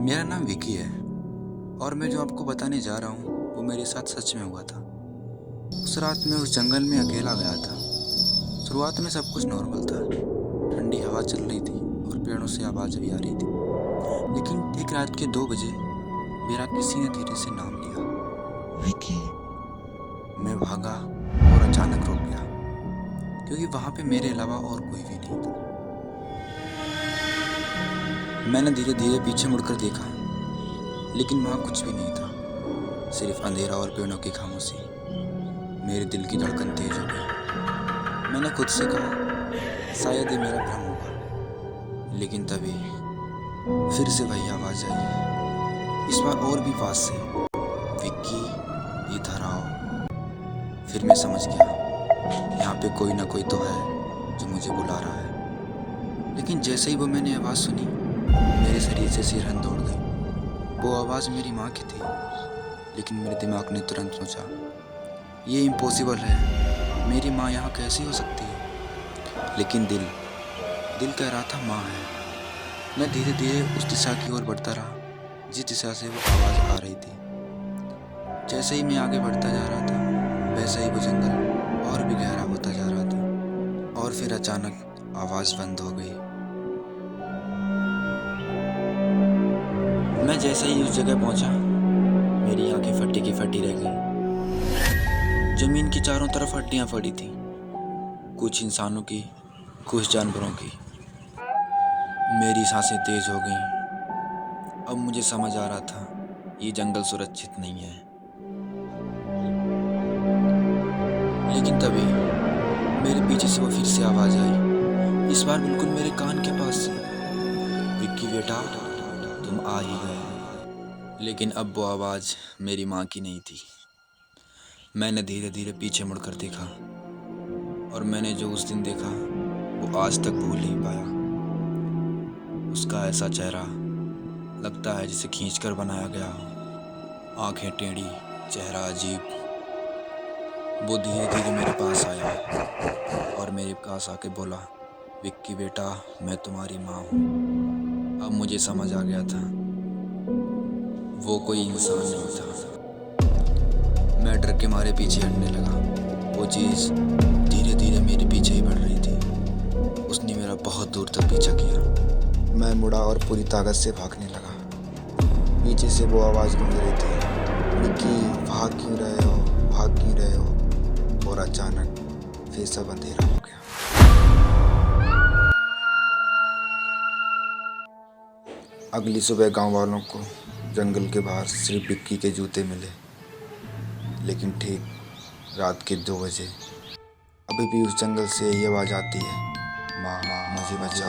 मेरा नाम विकी है और मैं जो आपको बताने जा रहा हूँ वो मेरे साथ सच में हुआ था। उस रात मैं उस जंगल में अकेला गया था। शुरुआत में सब कुछ नॉर्मल था। ठंडी हवा चल रही थी और पेड़ों से आवाज़ भी आ रही थी। लेकिन ठीक रात के 2 बजे मेरा किसी ने धीरे से नाम लिया, विकी। मैं भागा और अचानक रुक गया क्योंकि वहाँ पे मेरे अलावा और कोई भी नहीं था। मैंने धीरे धीरे पीछे मुड़कर देखा, लेकिन वहाँ कुछ भी नहीं था, सिर्फ अंधेरा और पेड़ों की खामोशी। मेरे दिल की धड़कन तेज हो गई। मैंने खुद से कहा, शायद ये मेरा भ्रम होगा। लेकिन तभी फिर से वही आवाज़ आई, इस बार और भी पास से, विक्की इधर आओ। फिर मैं समझ गया, यहाँ पे कोई ना कोई तो है जो मुझे बुला रहा है। लेकिन जैसे ही वो मैंने आवाज़ सुनी, मेरे शरीर से सिरहन दौड़ गई। वो आवाज़ मेरी माँ की थी, लेकिन मेरे दिमाग ने तुरंत सोचा, ये इम्पॉसिबल है, मेरी माँ यहाँ कैसे हो सकती है। लेकिन दिल कह रहा था माँ है। मैं धीरे धीरे उस दिशा की ओर बढ़ता रहा जिस दिशा से वो आवाज़ आ रही थी। जैसे ही मैं आगे बढ़ता जा रहा था, वैसे ही वो जंगल और भी गहरा होता जा रहा था। और फिर अचानक आवाज़ बंद हो गई। मैं जैसे ही उस जगह पहुंचा, मेरी आंखें फटी की फटी रह गई। जमीन की चारों तरफ हड्डियां पड़ी थी, कुछ इंसानों की, कुछ जानवरों की। मेरी सांसें तेज हो गईं। अब मुझे समझ आ रहा था, ये जंगल सुरक्षित नहीं है। लेकिन तभी मेरे पीछे से वो फिर से आवाज़ आई, इस बार बिल्कुल मेरे कान के पास से, विक्की बेटा, तुम आ ही गए। लेकिन अब वो आवाज़ मेरी माँ की नहीं थी। मैंने धीरे धीरे पीछे मुड़कर देखा और मैंने जो उस दिन देखा वो आज तक भूल नहीं पाया। उसका ऐसा चेहरा लगता है जिसे खींचकर बनाया गया हो, आंखें टेढ़ी, चेहरा अजीब। वो धीरे धीरे मेरे पास आया और मेरे पास आके बोला, विक्की बेटा, मैं तुम्हारी माँ हूँ। अब मुझे समझ आ गया था, वो कोई इंसान नहीं था। मैं डर के मारे पीछे हटने लगा। वो चीज़ धीरे धीरे मेरे पीछे ही बढ़ रही थी। उसने मेरा बहुत दूर तक पीछा किया। मैं मुड़ा और पूरी ताकत से भागने लगा। पीछे से वो आवाज़ गूंज रही थी, विक्की भाग क्यों रहे हो, भाग क्यों रहे हो। और अचानक फिर सब अंधेरा हो गया। अगली सुबह गांव वालों को जंगल के बाहर सिर्फ विक्की के जूते मिले। लेकिन ठीक रात के 2 बजे अभी भी उस जंगल से यही आवाज़ आती है, माँ मुझे बचा।